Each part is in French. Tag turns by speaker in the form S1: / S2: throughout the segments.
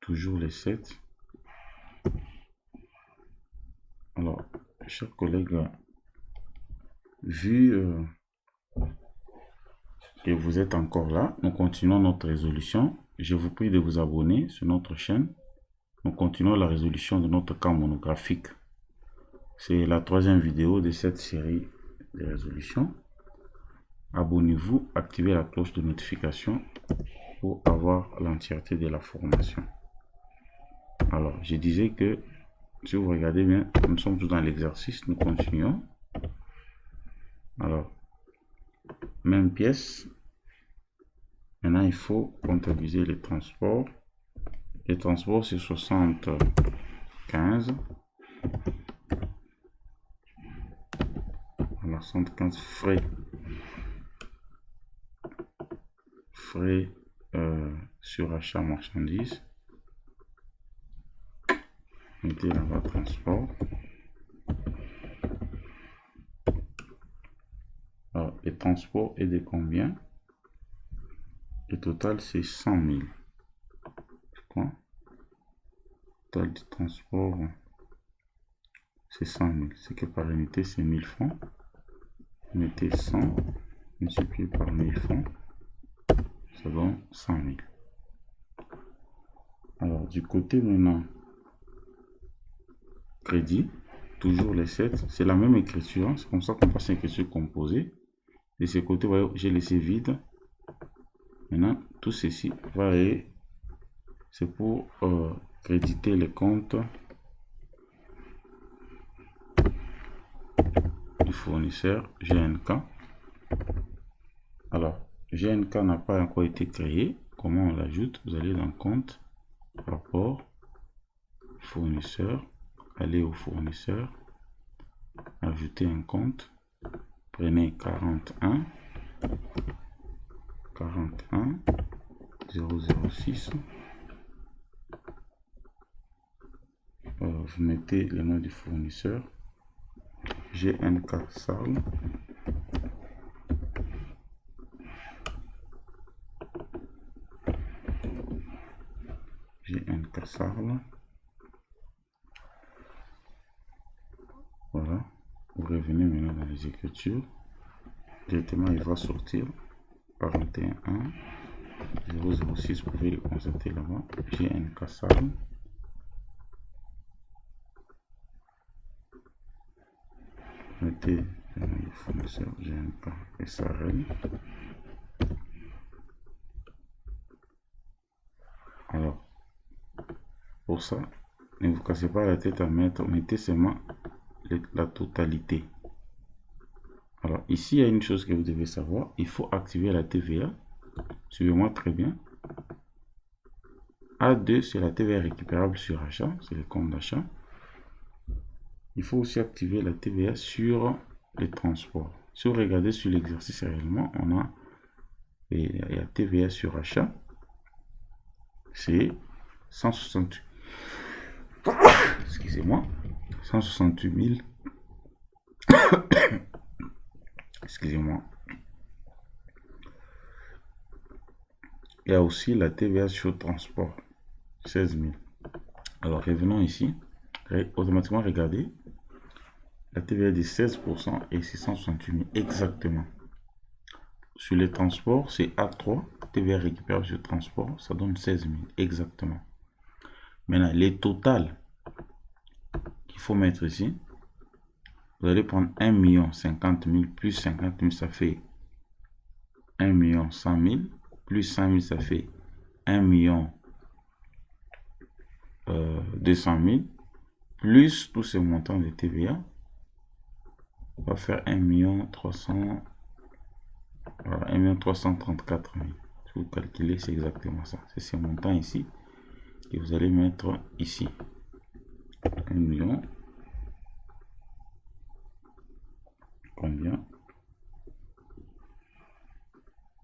S1: toujours les 7. Alors, chers collègues, vu que vous êtes encore là, nous continuons notre résolution. Je vous prie de vous abonner sur notre chaîne. Nous continuons la résolution de notre cas monographique. C'est la 3e vidéo de cette série de résolutions. Abonnez-vous, activez la cloche de notification pour avoir l'entièreté de la formation. Alors, je disais que si vous regardez bien, nous sommes tous dans l'exercice, nous continuons. Alors, même pièce. Maintenant, il faut comptabiliser les transports. Les transports, c'est 75. Alors, 75 frais. Frais sur achat marchandises. Mettez là-bas transport. Alors, les transports est de combien? Le total, c'est 100 000. Quoi? Le total du transport, c'est 100 000. C'est que par unité, c'est 1000 francs. Mettez 100 multiplié par 1000 francs. Ça donne 100 000. Alors, du côté maintenant, crédit, toujours les 7. C'est la même écriture. C'est comme ça qu'on passe à l'écriture composée. De ce côté, vous voyez, j'ai laissé vide. Maintenant, tout ceci va aller. C'est pour créditer les comptes du fournisseur GNK. Alors, GNK n'a pas encore été créé. Comment on l'ajoute? Vous allez dans compte, rapport, fournisseur, allez au fournisseur, ajouter un compte, prenez 41 006. Vous mettez le nom du fournisseur, GNK Sarl. GNK Sarl. Voilà. Vous revenez maintenant dans les écritures. Directement, il va sortir 41 006. Vous pouvez le constater là-bas. GNK Sarl. Mettez le fournisseur GNK SARL. Alors, pour ça, ne vous cassez pas la tête à mettre, mettez seulement la totalité. Alors, ici, il y a une chose que vous devez savoir. Il faut activer la TVA. Suivez-moi très bien. A2, c'est la TVA récupérable sur achat. C'est le compte d'achat. Il faut aussi activer la TVA sur les transports. Si vous regardez sur l'exercice réellement, on a la TVA sur achat. C'est 168. Excusez-moi. 168 000. Excusez-moi. Il y a aussi la TVA sur transport. 16 000. Alors, revenons ici. Automatiquement, regardez. La TVA est de 16% et 668 000 exactement. Sur les transports, c'est A3. TVA récupérable sur transport, ça donne 16 000 exactement. Maintenant, les totales qu'il faut mettre ici, vous allez prendre 1 050 000 plus 50 000, ça fait 1 100 000 plus 100 000, ça fait 1 200 000 plus tous ces montants de TVA. On va faire 1 300 voilà, 1 334 000. Si vous calculez, c'est exactement ça. C'est ces montants ici que vous allez mettre ici. 1 million. Combien?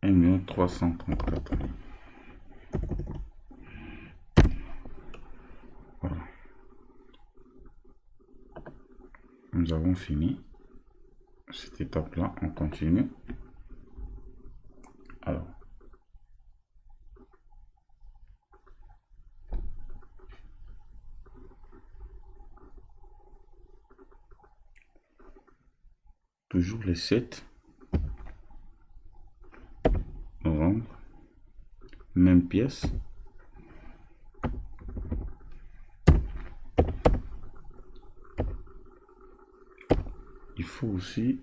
S1: 1 334 000. Voilà. Nous avons fini cette étape-là. On continue. Alors, toujours les 7 novembre, même pièce. Il faut aussi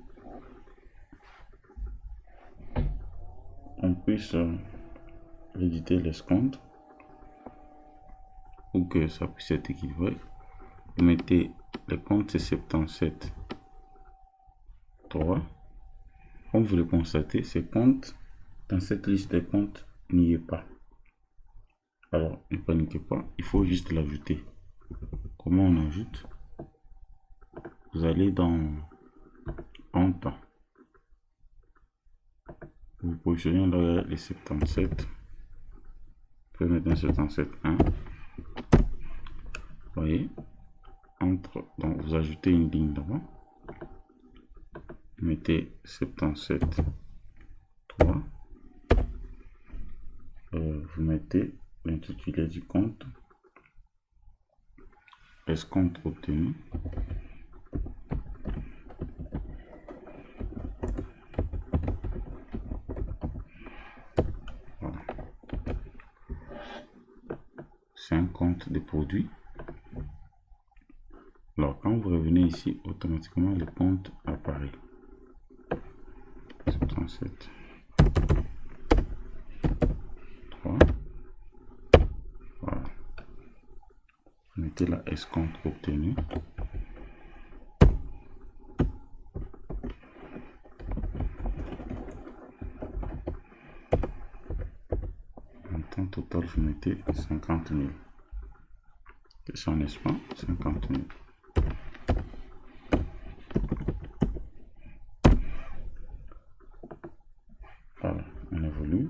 S1: qu'on puisse éditer l'escompte pour que ça puisse être équilibré. Vous mettez le compte, c'est 77 3. Comme vous le constatez, ce compte dans cette liste de comptes n'y est pas. Alors ne paniquez pas, il faut juste l'ajouter. Comment on ajoute? Vous allez dans compte, vous positionnez là les 77, vous pouvez mettre un 77 1. Vous voyez, donc vous ajoutez une ligne devant, mettez 77 3, vous mettez l'intitulé du compte, escompte obtenu, voilà. C'est un compte de produits. Alors quand vous revenez ici, automatiquement le compte apparaît. 77 3. Voilà. Mettez la escompte obtenu. Montant total, vous mettez 50 000. Question, n'est-ce pas? 50 000. Voilà, on évolue.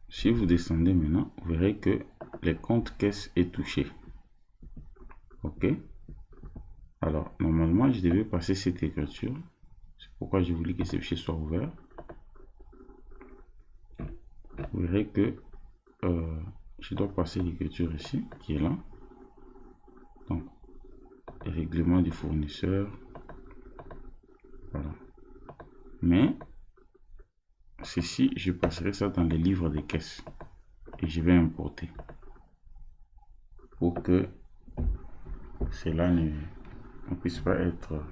S1: Si vous descendez maintenant, vous verrez que le compte caisse est touché. Ok. Alors, normalement, je devais passer cette écriture. C'est pourquoi j'ai voulu que ce fichier soit ouvert. Vous verrez que je dois passer l'écriture ici, qui est là. Donc, le règlement du fournisseur. Voilà. Mais, ceci, je passerai ça dans les livres des caisses. Et je vais importer. Pour que cela ne puisse pas être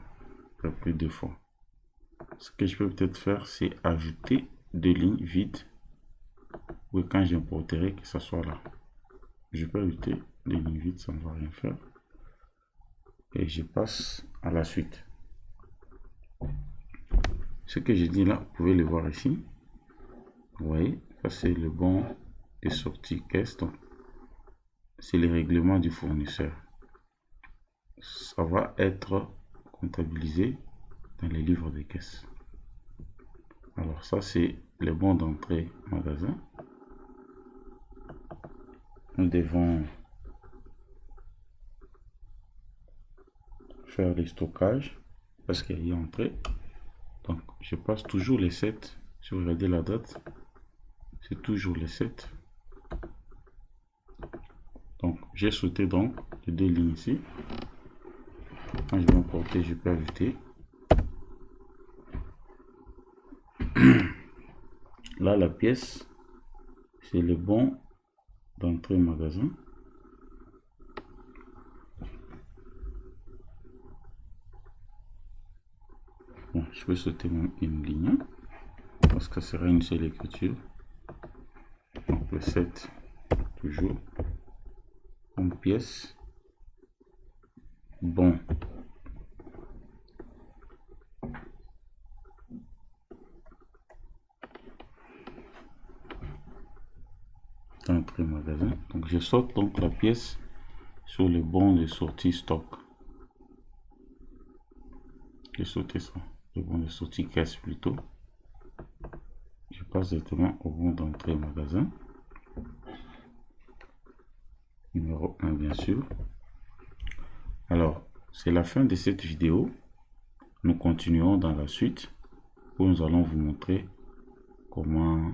S1: repris deux fois. Ce que je peux peut-être faire, c'est ajouter deux lignes vides. Oui, quand j'importerai, que ça soit là. Je peux ajouter des lignes vides, ça ne va rien faire. Et je passe à la suite. Ce que j'ai dit là, vous pouvez le voir ici. Vous voyez, ça c'est le bon de sortie caisse. Donc, c'est les règlements du fournisseur. Ça va être comptabilisé dans les livres de caisse. Alors ça c'est le bon d'entrée magasin. Nous devons faire les stockages parce qu'il y a entrée. Donc je passe toujours les 7. Si vous regardez la date, c'est toujours les 7. Donc j'ai sauté donc les deux lignes ici. Quand je vais importer, je peux ajouter. Là la pièce, c'est le bon d'entrée magasin. Bon, je peux sauter une ligne parce que ce sera une seule écriture. Donc le 7 toujours en pièce bon. Entrée magasin. Donc je saute donc la pièce sur le bon de sortie stock. J'ai sauté ça, le bon de sortie caisse plutôt. Je passe directement au bon d'entrée magasin. Numéro 1 bien sûr. Alors, c'est la fin de cette vidéo. Nous continuerons dans la suite où nous allons vous montrer comment